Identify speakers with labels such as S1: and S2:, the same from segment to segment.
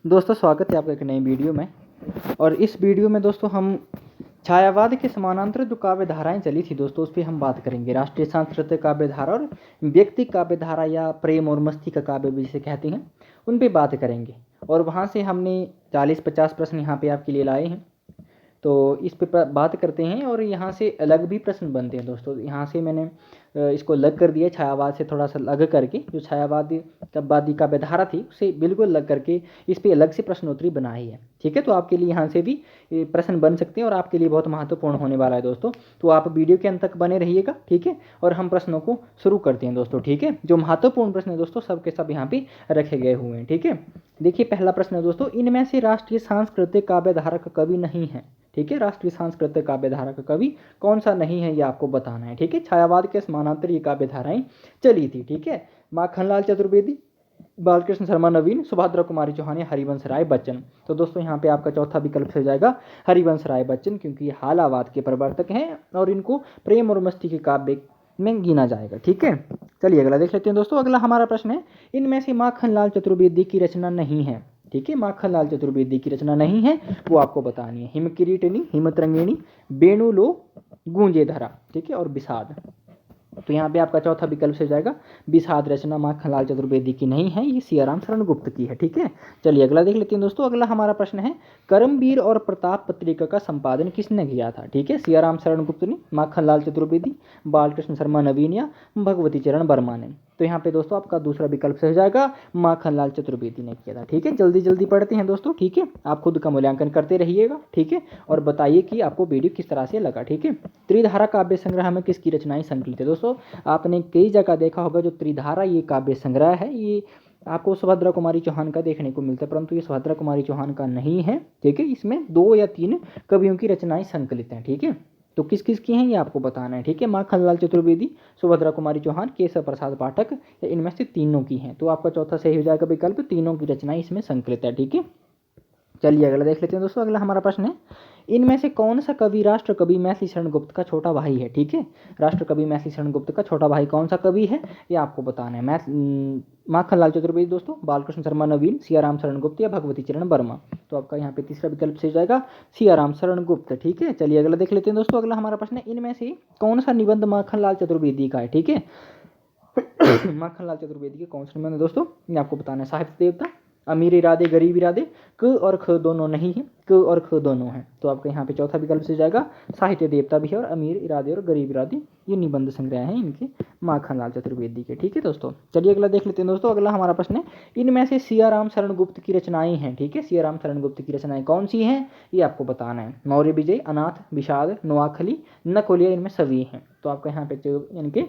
S1: दोस्तों स्वागत है आपका एक नई वीडियो में। और इस वीडियो में दोस्तों हम छायावाद के समानांतर जो काव्य धाराएं चली थी दोस्तों उस पर हम बात करेंगे। राष्ट्रीय सांस्कृतिक काव्य धारा और व्यक्ति काव्य धारा या प्रेम और मस्ती का काव्य भी जिसे कहते हैं उन पे बात करेंगे। और वहाँ से हमने 40-50 प्रश्न यहाँ पे आपके लिए लाए हैं, तो इस पे बात करते हैं। और यहाँ से अलग भी प्रश्न बनते हैं दोस्तों। यहाँ से मैंने इसको अलग कर दिया, छायावाद से थोड़ा सा अलग करके, जो छायावादी काव्यवादी काव्यधारा थी उससे बिल्कुल अलग करके इस पे अलग से प्रश्नोत्तरी बनाई है। ठीक है, तो आपके लिए यहाँ से भी प्रश्न बन सकते हैं और आपके लिए बहुत महत्वपूर्ण होने वाला है दोस्तों। तो आप वीडियो के अंत तक बने रहिएगा, ठीक है। और हम प्रश्नों को शुरू करते हैं दोस्तों, ठीक है। जो महत्वपूर्ण प्रश्न है दोस्तों सब के सब यहाँ पे रखे गए हुए हैं, ठीक है। देखिए पहला प्रश्न है दोस्तों, इनमें से राष्ट्रीय सांस्कृतिक काव्यधारा का कवि नहीं है। ठीक है, राष्ट्रीय सांस्कृतिक काव्यधारा का कवि कौन सा नहीं है ये आपको बताना है। ठीक है, छायावाद के समानांतर ये काव्यधाराएं चली थी। ठीक है, माखनलाल चतुर्वेदी, बालकृष्ण शर्मा नवीन, सुभद्रा कुमारी चौहान, हरिवंश राय बच्चन। तो दोस्तों यहाँ पे आपका चौथा विकल्प हो जाएगा हरिवंश राय बच्चन, क्योंकि ये हालावाद के प्रवर्तक हैं और इनको प्रेम और मस्ती के काव्य में गिना जाएगा। ठीक है, चलिए अगला देख लेते हैं दोस्तों। अगला हमारा प्रश्न है, इनमें से माखनलाल चतुर्वेदी की रचना नहीं है। ठीक है, माखनलाल चतुर्वेदी की रचना नहीं है, वो आपको बतानी है। हिमकिरीटिनी, हिमतरंगिणी, बेणुलो, गूंजे धरा, ठीक है, और विषाद। तो यहाँ पे आपका चौथा विकल्प हो जाएगा विषाद रचना माखनलाल चतुर्वेदी की नहीं है, ये सियाराम शरण गुप्त की है। ठीक है, चलिए अगला देख लेते हैं दोस्तों। अगला हमारा प्रश्न है, कर्मवीर और प्रताप पत्रिका का संपादन किसने किया था। ठीक है, सियाराम शरण गुप्त ने, माखनलाल चतुर्वेदी, बालकृष्ण शर्मा नवीन या भगवती चरण वर्मा ने। तो यहाँ पे दोस्तों आपका दूसरा विकल्प हो जाएगा माखनलाल चतुर्वेदी ने किया था। ठीक है, जल्दी जल्दी पढ़ते हैं दोस्तों, ठीक है। आप खुद का मूल्यांकन करते रहिएगा, ठीक है, और बताइए कि आपको वीडियो किस तरह से लगा। ठीक है, त्रिधारा काव्य संग्रह में किसकी रचनाएं संकलित है। दोस्तों आपने कई जगह देखा होगा जो त्रिधारा ये काव्य संग्रह है ये आपको सुभद्रा कुमारी चौहान का देखने को मिलता है, परंतु ये सुभद्रा कुमारी चौहान का नहीं है। ठीक है, इसमें 2 या 3 कवियों की रचनाएं संकलित हैं। ठीक है, तो किस किस की हैं ये आपको बताना है। ठीक है, माखनलाल चतुर्वेदी, सुभद्रा कुमारी चौहान, केशव प्रसाद पाठक, या इनमें से तीनों की हैं। तो आपका चौथा सही हो जाएगा विकल्प, तीनों की रचनाएं इसमें संकलित है। ठीक है, चलिए अगला देख लेते हैं दोस्तों। अगला हमारा प्रश्न है, इनमें से कौन सा कवि राष्ट्र कवि मैथिली शरण गुप्त का छोटा भाई है। ठीक है, राष्ट्र कवि मैथिली शरण गुप्त का छोटा भाई कौन सा कवि है ये आपको बताना है। माखनलाल चतुर्वेदी दोस्तों, बालकृष्ण शर्मा नवीन, सियाराम शरण गुप्त या भगवती चरण वर्मा। तो आपका यहाँ पे तीसरा विकल्प से जाएगा सियाराम शरण गुप्त। ठीक है, चलिए अगला देख लेते हैं दोस्तों। अगला हमारा प्रश्न है, इनमें से कौन सा निबंध माखनलाल चतुर्वेदी का है। ठीक है, माखनलाल चतुर्वेदी के कौन सा निबंध है दोस्तों ये आपको बताना है। साहित्य देवता, अमीर इरादे गरीब इरादे, क और ख दोनों नहीं है, क और ख दोनों हैं। तो आपका यहाँ पे चौथा विकल्प से जाएगा साहित्य देवता भी है और अमीर इरादे और गरीब इरादे ये निबंध संग्रह हैं इनके माखनलाल चतुर्वेदी के। ठीक है दोस्तों, चलिए अगला देख लेते हैं दोस्तों। अगला हमारा प्रश्न है, इनमें से सियाराम शरण गुप्त की रचनाएं हैं। ठीक है, सियाराम शरण गुप्त की रचनाएं कौन सी हैं ये आपको बताना है। मौर्य विजय, अनाथ, विषाद, नोआखली, नकोलिया, इनमें सभी हैं। तो आपका यहाँ पे इनके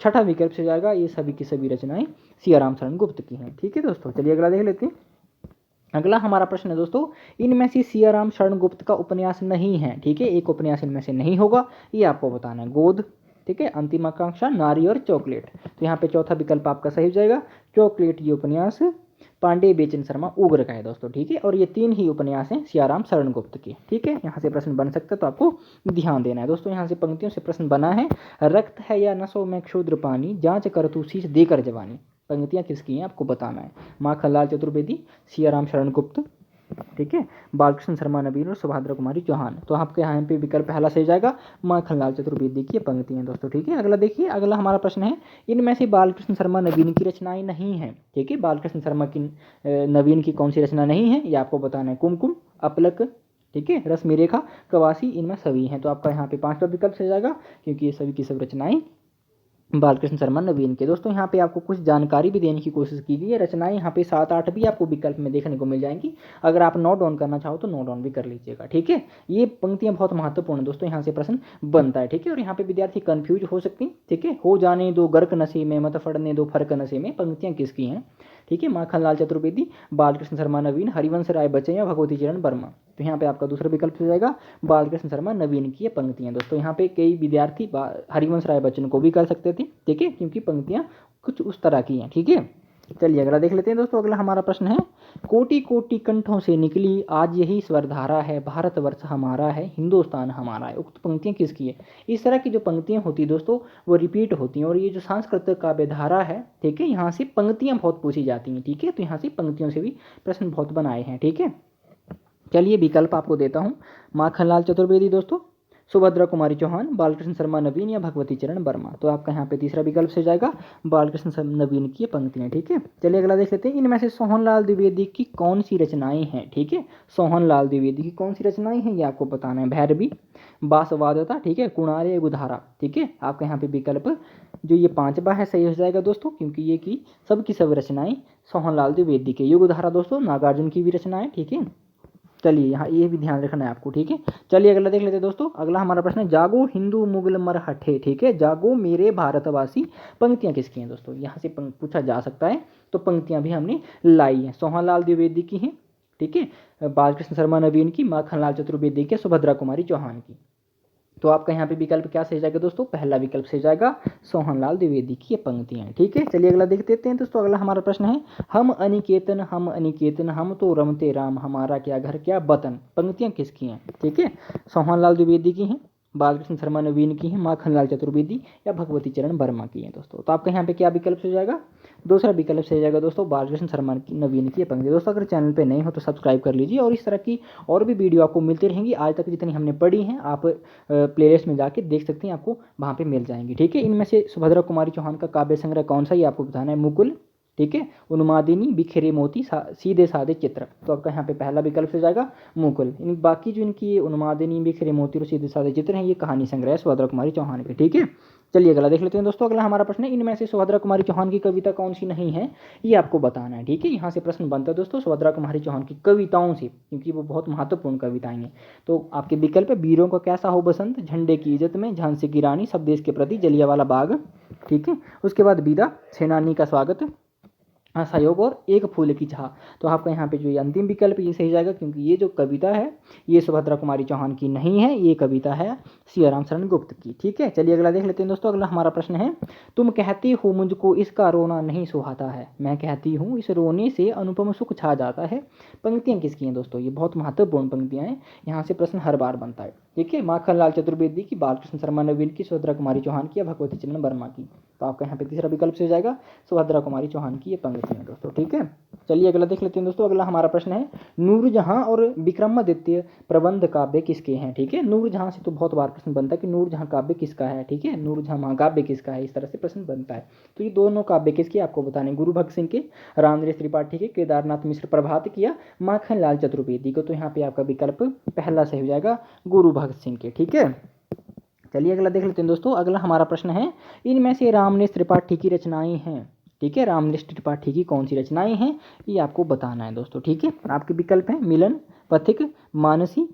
S1: छठा विकल्प से जाएगा ये सभी की सभी रचनाएं सियाराम शरण गुप्त की हैं। ठीक है दोस्तों, चलिए अगला देख लेते हैं। अगला हमारा प्रश्न है दोस्तों, इनमें से सियाराम शरण गुप्त का उपन्यास नहीं है। ठीक है, एक उपन्यास इनमें से नहीं होगा, ये आपको बताना है। गोद, ठीक है, अंतिम आकांक्षा, नारी और चॉकलेट। तो यहाँ पे चौथा विकल्प आपका सही हो जाएगा चॉकलेट। ये उपन्यास पांडे बेचन शर्मा उग्र का है दोस्तों। ठीक है, और ये 3 ही उपन्यास हैं सियाराम शरण गुप्त के। ठीक है, यहाँ से प्रश्न बन सकता है तो आपको ध्यान देना है दोस्तों। यहाँ से पंक्तियों से प्रश्न बना है, रक्त है या नसों में क्षुद्र पानी, जांच कर तू शीश देकर जवानी। पंक्तियाँ किसकी हैं आपको बताना है। माखनलाल चतुर्वेदी, सियाराम शरण गुप्त, ठीक है, बालकृष्ण शर्मा नवीन और सुभद्रा कुमारी चौहान। तो आपके यहाँ पे विकल्प पहला सही जाएगा माखनलाल चतुर्वेदी की पंक्तियाँ दोस्तों। ठीक है, अगला देखिए। अगला हमारा प्रश्न है, इनमें से बालकृष्ण शर्मा नवीन की रचनाएं नहीं है। ठीक है, बालकृष्ण शर्मा की नवीन की कौन सी रचना नहीं है ये आपको बताना है। कुमकुम, अपलक, ठीक है, रश्मि रेखा, कवासी, इनमें सभी हैं। तो आपका यहाँ पे 5वां विकल्प से जाएगा क्योंकि ये सभी की सब रचनाएं बालकृष्ण शर्मा नवीन के। दोस्तों यहाँ पे आपको कुछ जानकारी भी देने की कोशिश की गई है। रचनाएं यहाँ पे 7-8 भी आपको विकल्प में देखने को मिल जाएंगी। अगर आप नोट डाउन करना चाहो तो नोट डाउन भी कर लीजिएगा। ठीक है, ये पंक्तियां बहुत महत्वपूर्ण दोस्तों, यहाँ से प्रश्न बनता है। ठीक है, और यहाँ पे विद्यार्थी कंफ्यूज हो सकते हैं। ठीक है, हो जाने दो गर्क नशे में, मत फड़ने दो फर्क नशे में, पंक्तियां किसकी हैं। ठीक है, माखनलाल चतुर्वेदी, बालकृष्ण शर्मा नवीन, हरिवंश राय बच्चन या भगवती चरण वर्मा। तो यहाँ पे आपका दूसरा विकल्प हो जाएगा बालकृष्ण शर्मा नवीन की ये पंक्तियां दोस्तों। यहाँ पे कई विद्यार्थी हरिवंश राय बच्चन को भी कर सकते थे। ठीक है, क्योंकि पंक्तियां कुछ उस तरह की हैं। ठीक है, चलिए अगला देख लेते हैं दोस्तों। अगला हमारा प्रश्न है, कोटि कोटि कंठों से निकली आज यही स्वरधारा है, भारतवर्ष हमारा है, हिंदुस्तान हमारा है। उक्त पंक्तियाँ किसकी है? इस तरह की जो पंक्तियाँ होती है दोस्तों वो रिपीट होती हैं, और ये जो सांस्कृतिक काव्य धारा है, ठीक है, यहाँ से पंक्तियाँ बहुत पूछी जाती हैं, ठीक है। तो यहाँ से पंक्तियों से भी प्रश्न बहुत बनाए हैं, ठीक है। चलिए विकल्प आपको देता हूँ, माखनलाल चतुर्वेदी दोस्तों, सुभद्रा कुमारी चौहान, बालकृष्ण शर्मा नवीन या भगवती चरण वर्मा। तो आपका यहाँ पे तीसरा विकल्प से जाएगा बालकृष्ण नवीन की ये पंक्तियाँ, ठीक है। चलिए अगला देख लेते हैं, इनमें से सोहनलाल द्विवेदी की कौन सी रचनाएं हैं, ठीक है। सोहनलाल द्विवेदी की कौन सी रचनाएं हैं ये आपको बताना है। भैरवी, बासवादता, ठीक है, कुणार्य युगधारा, ठीक है। आपका यहाँ पे विकल्प जो ये 5वां है सही हो जाएगा दोस्तों, क्योंकि ये की सब रचनाएं सोहनलाल द्विवेदी के। युगधारा दोस्तों नागार्जुन की भी रचनाएं, ठीक है। चलिए यहाँ ये भी ध्यान रखना है आपको, ठीक है। चलिए अगला देख लेते हैं दोस्तों। अगला हमारा प्रश्न है, जागो हिंदू मुगल मरहठे, ठीक है, जागो मेरे भारतवासी। पंक्तियाँ किसकी हैं दोस्तों? यहाँ से पूछा जा सकता है, तो पंक्तियाँ भी हमने लाई हैं। सोहनलाल द्विवेदी की हैं, ठीक है, बालकृष्ण शर्मा नवीन की, माखनलाल चतुर्वेदी की, सुभद्रा कुमारी चौहान की। तो आपका यहाँ पे विकल्प क्या सही जाएगा दोस्तों? पहला विकल्प सही जाएगा, सोहनलाल द्विवेदी की ये पंक्तियाँ, ठीक है। चलिए अगला देख लेते हैं दोस्तों। अगला हमारा प्रश्न है, हम अनिकेतन हम तो रमते राम, हमारा क्या घर क्या वतन। पंक्तियाँ किसकी हैं, ठीक है? सोहनलाल द्विवेदी की हैं, बालकृष्ण शर्मा नवीन की हैं, माखनलाल चतुर्वेदी या भगवती चरण वर्मा की हैं दोस्तों। तो आपका यहाँ पे क्या विकल्प से जाएगा? दूसरा विकल्प से जाएगा दोस्तों, बालकृष्ण शर्मा नवीन की ये पंक्ति। दोस्तों अगर चैनल पे नए हो तो सब्सक्राइब कर लीजिए, और इस तरह की और भी वीडियो आपको मिलती रहेंगी। आज तक जितनी हमने पढ़ी हैं आप प्लेलिस्ट में जाके देख सकते हैं, आपको वहाँ पे मिल जाएंगी, ठीक है। इनमें से सुभद्रा कुमारी चौहान का काव्य संग्रह कौन सा, ये आपको बताना है। मुकुल, ठीक है, उन्मादिनी, बिखरे मोती, सीधे साधे चित्र। तो आपका यहाँ पे पहला विकल्प से जाएगा मुकुल। इन बाकी जो इनकी उन्मादिनी, बिखरे मोती और सीधे साधे चित्र हैं, ये कहानी संग्रह है सुभद्रा कुमारी चौहान के, ठीक है। चलिए अगला देख लेते हैं दोस्तों। अगला हमारा प्रश्न है, इनमें से सुभद्रा कुमारी चौहान की कविता कौन सी नहीं है, ये आपको बताना है, ठीक है। यहाँ से प्रश्न बनता है दोस्तों सुभद्रा कुमारी चौहान की कविताओं से, क्योंकि वो बहुत महत्वपूर्ण कविताएं हैं। तो आपके विकल्प है, वीरों का कैसा हो बसंत, झंडे की इज्जत में, झांसी की रानी, सब देश के प्रति, जलियांवाला बाग, ठीक है। उसके बाद विदा, सेनानी का स्वागत, सहयोग और एक फूल की चाह। तो आपका यहाँ पे जो ये अंतिम विकल्प ये सही जाएगा, क्योंकि ये जो कविता है ये सुभद्रा कुमारी चौहान की नहीं है, ये कविता है सियाराम शरण गुप्त की, ठीक है। चलिए अगला देख लेते हैं दोस्तों। अगला हमारा प्रश्न है, तुम कहती हो मुझको इसका रोना नहीं सुहाता है, मैं कहती हूँ इस रोने से अनुपम सुख छा जाता है। पंक्तियाँ किसकी हैं दोस्तों? ये बहुत महत्वपूर्ण पंक्तियाँ हैं, यहाँ से प्रश्न हर बार बनता है, ठीक है। माखनलाल चतुर्वेदी की, बालकृष्ण शर्मा नवीन की, सुभद्रा कुमारी चौहान की या भगवती चरण वर्मा की। तो आपका यहाँ पे तीसरा विकल्प से जाएगा सुभद्रा कुमारी चौहान की ये पंक्तियाँ दोस्तों, ठीक है। चलिए अगला देख लेते हैं दोस्तों। अगला हमारा प्रश्न है, नूरजहां और विक्रमादित्य प्रबंध काव्य किसके हैं, ठीक है। नूरजहां से तो बहुत बार प्रश्न बनता है कि नूरजहां काव्य किसका है, ठीक है, नूरजहां महाकाव्य किसका है, इस तरह से प्रश्न बनता है। तो ये दोनों काव्य किसके आपको बताने, गुरु भक्त सिंह के, रामनरेश त्रिपाठी के, केदारनाथ मिश्र प्रभात किया, माखनलाल चतुर्वेदी को। तो यहाँ पे आपका विकल्प पहला सही हो जाएगा, गुरु भक्त सिंह के, ठीक है। चलिए अगला देख लेते हैं दोस्तों। अगला हमारा प्रश्न है, इनमें से रामनरेश त्रिपाठी की रचनाएं हैं, ठीक है, रामनरेश त्रिपाठी की कौन सी रचनाएं हैं ये आपको बताना है दोस्तों, ठीक है। आपके विकल्प हैं मिलन, पथिक, मानसी,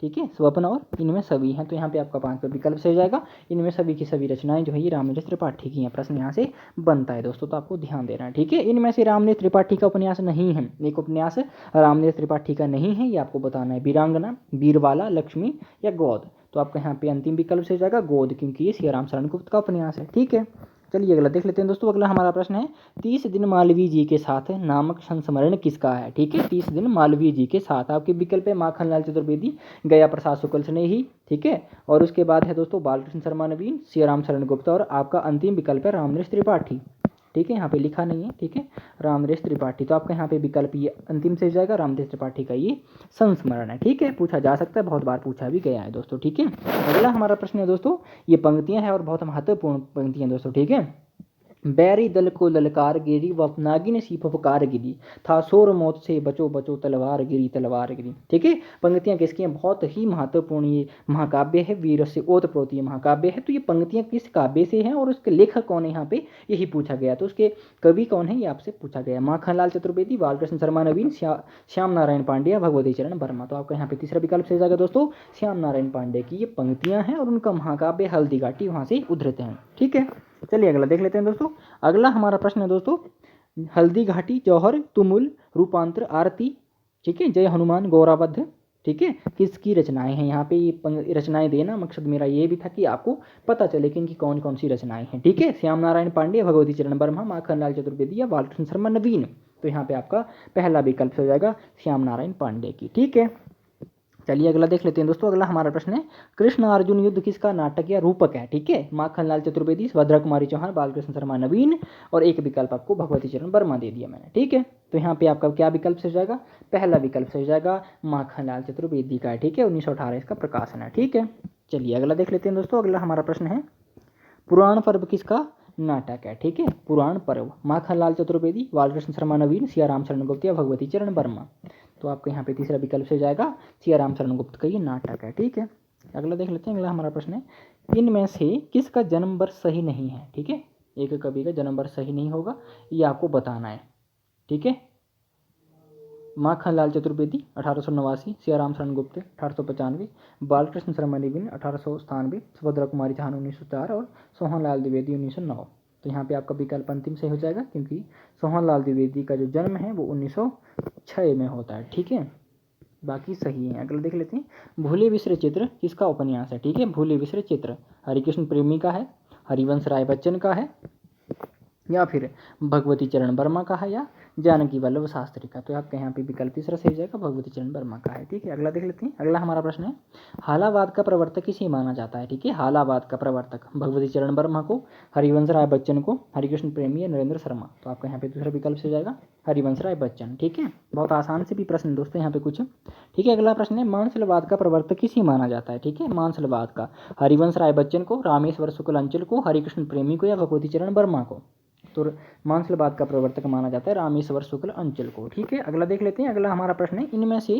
S1: ठीक है, स्वप्न और इनमें सभी हैं। तो यहाँ पे आपका 5वां विकल्प से हो जाएगा, इनमें सभी की सभी रचनाएं जो है ये रामनरेश त्रिपाठी की हैं। प्रश्न यहाँ से बनता है दोस्तों, तो आपको ध्यान देना है, ठीक है। इनमें से रामनरेश त्रिपाठी का उपन्यास नहीं है, एक उपन्यास रामनरेश त्रिपाठी का नहीं है, ये आपको बताना है। वीरांगना, बीरबाला, लक्ष्मी या गोद। तो आपका यहाँ पे अंतिम विकल्प से हो जाएगा गोद, क्योंकि ये सियाराम शरण गुप्त का उपन्यास है, ठीक है। चलिए अगला देख लेते हैं दोस्तों। अगला हमारा प्रश्न है, 30 दिन मालवीय जी के साथ नामक संस्मरण किसका है, ठीक है। 30 दिन मालवीय जी के साथ आपके विकल्प है माखनलाल चतुर्वेदी, गया प्रसाद शुक्ल स्नेही, ठीक है, और उसके बाद है दोस्तों बालकृष्ण शर्मा नवीन, सियाराम शरण गुप्त, और आपका अंतिम विकल्प है रामनरेश त्रिपाठी, ठीक है। यहाँ पे लिखा नहीं है, ठीक है, रामनरेश त्रिपाठी। तो आपका यहाँ पे विकल्प ये अंतिम से जाएगा, रामनरेश त्रिपाठी का ये संस्मरण है, ठीक है, पूछा जा सकता है, बहुत बार पूछा भी गया है दोस्तों, ठीक है। अगला हमारा प्रश्न है दोस्तों, ये पंक्तियां हैं और बहुत महत्वपूर्ण पंक्तियां दोस्तों, ठीक है। बैरी दल को ललकार गिरी, वह नागिन सी फुफकार गिरी, था शोर मौत से बचो बचो तलवार गिरी तलवार गिरी, ठीक है। पंक्तियां किसकी हैं? बहुत ही महत्वपूर्ण ये महाकाव्य है, वीर से ओतप्रोत ये महाकाव्य है। तो ये पंक्तियां किस काव्य से हैं और उसके लेखक कौन है, यहाँ पे यही पूछा गया। तो उसके कवि कौन है ये आपसे पूछा गया। माखनलाल चतुर्वेदी, बालकृष्ण शर्मा नवीन, श्याम नारायण पांडे, भगवती चरण वर्मा। तो आपका यहाँ पे तीसरा विकल्प से जाएगा दोस्तों, श्याम नारायण पांडे की ये पंक्तियां हैं और उनका महाकाव्य हल्दी घाटी वहाँ से उद्धृत हैं, ठीक है। चलिए अगला देख लेते हैं दोस्तों। अगला हमारा प्रश्न है दोस्तों, हल्दी घाटी, जौहर, तुमुल, रूपांतर, आरती, ठीक है, जय हनुमान, गौरावध, ठीक है, किसकी रचनाएं हैं। यहाँ पे ये रचनाएं देना मकसद मेरा ये भी था कि आपको पता चले कि इनकी कौन कौन सी रचनाएं हैं। ठीक है, श्याम नारायण पांडे, भगवती चरण वर्मा, माखनलाल चतुर्वेदी या बालकृष्ण शर्मा नवीन। तो यहाँ पे आपका पहला विकल्प हो जाएगा श्याम नारायण पांडे की। ठीक है, चलिए अगला देख लेते हैं दोस्तों। अगला हमारा प्रश्न है कृष्ण अर्जुन युद्ध किसका नाटक या रूपक है। ठीक है, माखनलाल चतुर्वेदी, भद्रा कुमारी चौहान, बालकृष्ण शर्मा नवीन, और एक विकल्प आपको भगवती चरण वर्मा दे दिया मैंने। ठीक है, तो यहाँ पे आपका क्या विकल्प से हो जाएगा, पहला विकल्प से हो जाएगा माखनलाल चतुर्वेदी का। ठीक है, 1918 इसका प्रकाशन है। ठीक है, चलिए अगला देख लेते हैं दोस्तों। अगला हमारा प्रश्न है पुराण पर्व किसका नाटक है। ठीक है, पुराण पर्व माखनलाल चतुर्वेदी, बालकृष्ण शर्मा नवीन, सिया रामचरण गुप्त या भगवती चरण वर्मा। तो आपको यहाँ पे तीसरा विकल्प से जाएगा सिया रामचरण गुप्त का ये नाटक है। ठीक है, अगला देख लेते हैं। अगला हमारा प्रश्न है इनमें से किसका जन्म वर्ष सही नहीं है। ठीक है, एक कवि का जन्म वर्ष सही नहीं होगा, ये आपको बताना है। ठीक है, माखनलाल चतुर्वेदी 1889, सियाराम शरण गुप्त 1895, बालकृष्ण शर्मा नवीन 1897, सुभद्रा कुमारी चौहान 1904 और सोहनलाल द्विवेदी 1909। तो यहाँ पे आपका विकल्प अंतिम सही हो जाएगा, क्योंकि सोहनलाल द्विवेदी का जो जन्म है वो 1906 में होता है। ठीक है, बाकी सही है। अगला देख लेते हैं भूले बिसरे चित्र किसका उपन्यास है। ठीक है, भूले बिसरे चित्र हरिकृष्ण प्रेमी का है, हरिवंश राय बच्चन का है, या फिर भगवती चरण वर्मा का है, या जानकी वल्लभ शास्त्री का। तो आपके यहाँ पे विकल्प तीसरा सही हो जाएगा, भगवती चरण वर्मा का है। ठीक है, अगला देख लेते हैं। अगला हमारा प्रश्न है हालावाद का प्रवर्तक किसे माना जाता है। ठीक है, हालावाद का प्रवर्तक भगवती चरण वर्मा को, हरिवंश राय बच्चन को, हरिकृष्ण प्रेमी या नरेंद्र शर्मा। तो आपका यहाँ पे दूसरा विकल्प से हो जाएगा हरिवंश राय बच्चन। ठीक है, बहुत आसान से भी प्रश्न दोस्तों यहाँ पे कुछ। ठीक है, अगला प्रश्न है मानसलवाद का प्रवर्तक किसे माना जाता है। ठीक है, मानसलवाद का हरिवंश राय बच्चन को, रामेश्वर शुक्ल अंचल को, हरिकृष्ण प्रेमी को या भगवती चरण वर्मा को। तो मानसलवाद का प्रवर्तक माना जाता है रामेश्वर शुक्ल अंचल को। ठीक है, अगला देख लेते हैं। अगला हमारा प्रश्न है इनमें से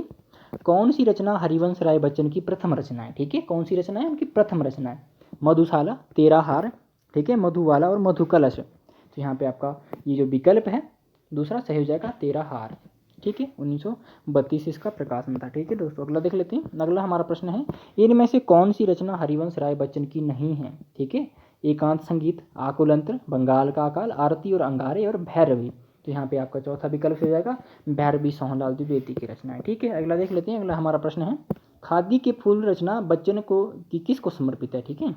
S1: कौन सी रचना हरिवंश राय बच्चन की प्रथम रचना है। ठीक है, कौन सी रचना है उनकी प्रथम रचना है। मधुशाला, तेरा हार, ठीक है, मधुबाला और मधुकलश। तो यहाँ पे आपका ये जो विकल्प है दूसरा सही हो जाएगा तेरा हार। ठीक है, 1932 इसका प्रकाशन था। ठीक है दोस्तों, अगला देख लेते हैं। अगला हमारा प्रश्न है इनमें से कौन सी रचना हरिवंश राय बच्चन की नहीं है। ठीक है, एकांत संगीत, आकुलंत्र, बंगाल का अकाल, आरती और अंगारे और भैरवी। तो यहाँ पे आपका चौथा विकल्प हो जाएगा भैरवी सोहनलाल द्विवेदी की रचना है। ठीक है, अगला देख लेते हैं। अगला हमारा प्रश्न है खादी के फूल रचना बच्चन को की किसको समर्पित है। ठीक है,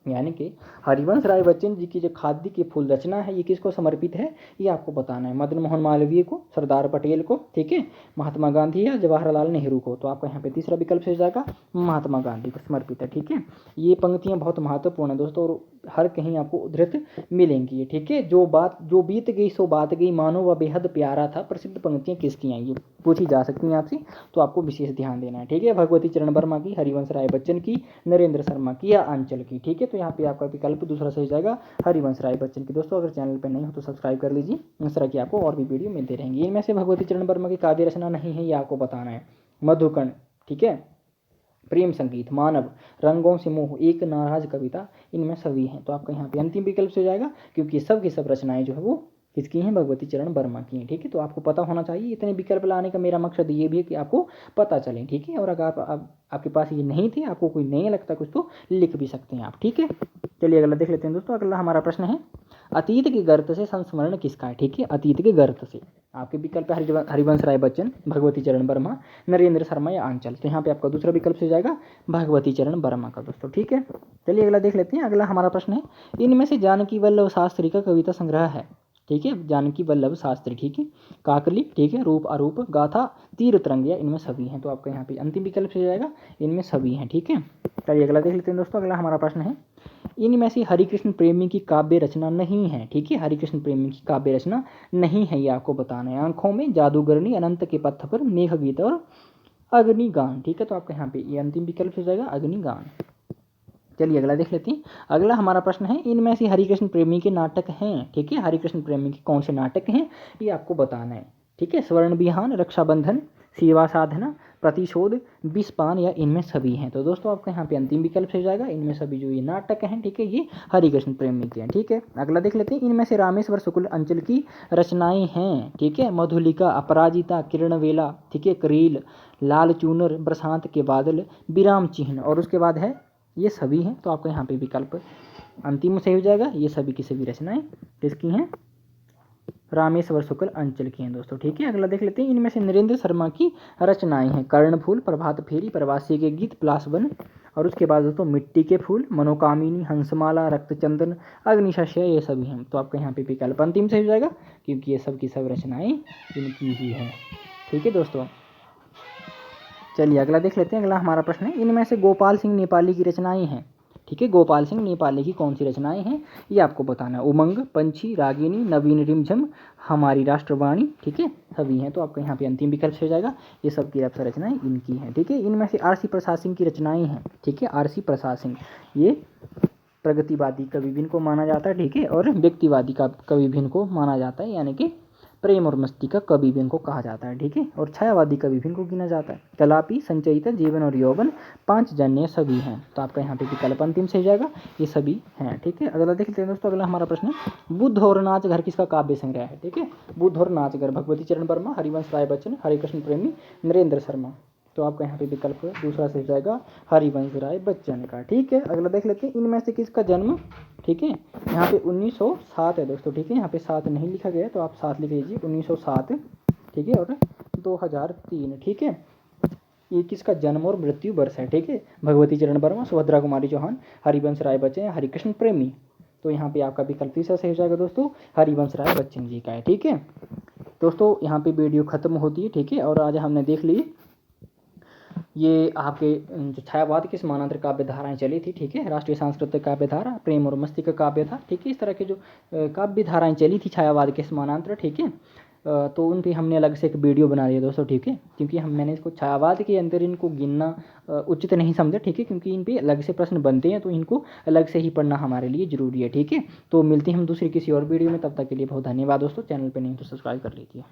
S1: यानी कि हरिवंश राय बच्चन जी की जो खादी की फूल रचना है ये किसको समर्पित है, ये आपको बताना है। मदन मोहन मालवीय को, सरदार पटेल को, ठीक है, महात्मा गांधी या जवाहरलाल नेहरू को। तो आपका यहाँ पे तीसरा विकल्प से जाएगा महात्मा गांधी को समर्पित है। ठीक है, ये पंक्तियाँ बहुत महत्वपूर्ण है दोस्तों और हर कहीं आपको उद्धृत मिलेंगी। ठीक है, जो बीत गई सो बात गई, मानो वह बेहद प्यारा था, प्रसिद्ध पंक्तियाँ किसकी हैं ये पूछी जा सकती हैं आपसे, तो आपको विशेष ध्यान देना है। ठीक है, भगवती चरण वर्मा की, हरिवंश राय बच्चन की, नरेंद्र शर्मा की या अंचल की। ठीक है, तो यहाँ पे आपका विकल्प दूसरा सही जाएगा हरिवंश राय बच्चन की। दोस्तों अगर चैनल पर नहीं हो तो सब्सक्राइब कर लीजिए, इस तरह की आपको और भी वीडियो मिलते रहेंगे। इनमें से भगवती चरण वर्मा की काव्य रचना नहीं है, ये आपको बताना है। मधुकण, ठीक है, प्रेम संगीत, मानव, रंगों से मोह, एक नाराज कविता, इनमें सभी हैं। तो आपका यहाँ पे अंतिम विकल्प से हो जाएगा, क्योंकि सब की सब रचनाएं जो है वो किसकी हैं, भगवती चरण वर्मा की हैं। ठीक है, तो आपको पता होना चाहिए। इतने विकल्प लाने का मेरा मकसद ये भी है कि आपको पता चले। ठीक है, और अगर आपके पास ये नहीं थे, आपको कोई नहीं लगता कुछ, तो लिख भी सकते हैं आप। ठीक है, चलिए अगला देख लेते हैं दोस्तों। अगला हमारा प्रश्न है अतीत के गर्त से संस्मरण किसका है। ठीक है, अतीत के गर्त से आपके विकल्प है हरिवंश राय बच्चन, भगवती चरण वर्मा, नरेंद्र शर्मा या आंचल। तो यहाँ पे आपका दूसरा विकल्प से जाएगा भगवती चरण वर्मा का दोस्तों। ठीक है, चलिए अगला देख लेते हैं। अगला हमारा प्रश्न है इनमें से जानकी वल्लभ शास्त्री का कविता संग्रह है। ठीक है, जानकी वल्लभ शास्त्री, ठीक है, काकली, ठीक है, रूप अरूप, गाथा, तीर तरंगिया, इनमें सभी हैं। तो आपका यहाँ पे अंतिम विकल्प से जाएगा इनमें सभी हैं। ठीक है, चलिए अगला देख लेते हैं दोस्तों। अगला हमारा प्रश्न है इनमें से हरिकृष्ण प्रेमी की काव्य रचना नहीं है। ठीक है, हरिकृष्ण प्रेमी की काव्य रचना नहीं है, ये आपको बताना है। आंखों में, जादूगरनी, अनंत के पथ पर, मेघ गीत और अग्निगान। ठीक है, तो आपका यहाँ पे ये अंतिम विकल्प हो जाएगा अग्निगान। चलिए अगला देख लेते हैं। अगला हमारा प्रश्न है इनमें से हरिकृष्ण प्रेमी के नाटक हैं। ठीक है, हरिकृष्ण प्रेमी के कौन से नाटक हैं ये आपको बताना है। ठीक है, स्वर्ण विहान, रक्षाबंधन, सेवा साधना, प्रतिशोध, विषपान या इनमें सभी हैं। तो दोस्तों आपका यहाँ पे अंतिम विकल्प से जाएगा इनमें सभी जो ये नाटक हैं। ठीक है, ये हरिकृष्ण प्रेमी के हैं। ठीक है, अगला देख लेते हैं इनमें से रामेश्वर शुक्ल अंचल की रचनाएं हैं। ठीक है, मधुलिका, अपराजिता, किरणवेला, ठीक है, करील, लाल चूनर, बरसात के बादल, विराम चिन्ह और उसके बाद है ये सभी हैं। तो आपका यहाँ पे विकल्प अंतिम से हो जाएगा ये सभी की सभी रचनाएं किसकी हैं, रामेश्वर शुक्ल अंचल की हैं दोस्तों। ठीक है, अगला देख लेते हैं। इनमें से नरेंद्र शर्मा की रचनाएं हैं कर्णफूल, प्रभात फेरी, प्रवासी के गीत, प्लास 1, और उसके बाद दोस्तों मिट्टी के फूल, मनोकामिनी, हंसमाला, रक्तचंदन, अग्निशस्य, ये सभी हैं। तो आपका यहाँ पे विकल्प अंतिम सही हो जाएगा, क्योंकि ये सब की सब रचनाएं इनकी ही हैं। ठीक है दोस्तों, चलिए अगला देख लेते हैं। अगला हमारा प्रश्न है, इनमें से गोपाल सिंह नेपाली की रचनाएं हैं। ठीक है, गोपाल सिंह नेपाली की कौन सी रचनाएं हैं ये आपको बताना है। उमंग, पंछी, रागिनी, नवीन रिमझम, हमारी राष्ट्रवाणी, ठीक है, सभी हैं। तो आपका यहाँ पे अंतिम विकल्प हो जाएगा, ये सब की रचनाएं इनकी हैं। ठीक है, इनमें से आरसी प्रसाद सिंह की रचनाएं हैं। ठीक है, आरसी प्रसाद सिंह ये प्रगतिवादी कवि भी इनको माना जाता है। ठीक है, और व्यक्तिवादी का कवि भी इनको माना जाता है, यानी कि प्रेम और मस्ती का कवि भी इनको कहा जाता है। ठीक है, और छायावादी कवि भी इनको गिना जाता है। कलापी, संचयिता, जीवन और यौवन, पांचजन्य सभी हैं। तो आपका यहाँ पे विकल्प अंतिम से हो जाएगा, ये सभी हैं। ठीक है, अगला देख लेते हैं दोस्तों। अगला हमारा प्रश्न है, बुद्ध और नाच घर किसका काव्य संग्रह है। ठीक है, बुद्ध और नाच घर, भगवती चरण वर्मा, हरिवंश राय बच्चन, हरिकृष्ण प्रेमी, नरेंद्र शर्मा। तो आपका यहाँ पे विकल्प दूसरा से हो जाएगा, हरिवंश राय बच्चन का। ठीक है, अगला देख लेते हैं, इनमें से किसका जन्म, ठीक है, यहाँ पे 1907 है दोस्तों। ठीक है, यहाँ पे 7 नहीं लिखा गया, तो आप 7 लिख लीजिए, 1907। ठीक है, और 2003। ठीक है, ये किसका जन्म और मृत्यु वर्ष है। ठीक है, भगवती चरण वर्मा, सुभद्रा कुमारी चौहान, हरिवंश राय बच्चन, हरिकृष्ण प्रेमी। तो यहाँ पे आपका विकल्प तीसरा सही हो जाएगा दोस्तों, हरिवंश राय बच्चन जी का है। ठीक है दोस्तों, यहाँ पे वीडियो खत्म होती है। ठीक है, और आज हमने देख ली ये आपके जो छायावाद की समानांतर काव्य धाराएं चली थी। ठीक है, राष्ट्रीय सांस्कृतिक काव्य धारा, प्रेम और मस्ती का काव्य था। ठीक है, इस तरह के जो काव्य धाराएं चली थी छायावाद के समानांतर। ठीक है, तो उन पे हमने अलग से एक वीडियो बना लिया दोस्तों। ठीक है, क्योंकि मैंने इसको छायावाद के अंदर इनको गिनना उचित नहीं समझा। ठीक है, क्योंकि इन पे अलग से प्रश्न बनते हैं, तो इनको अलग से ही पढ़ना हमारे लिए जरूरी है। ठीक है, तो मिलते हैं हम दूसरी किसी और वीडियो में, तब तक के लिए बहुत धन्यवाद दोस्तों। चैनल पर नहीं तो सब्सक्राइब कर लीजिए।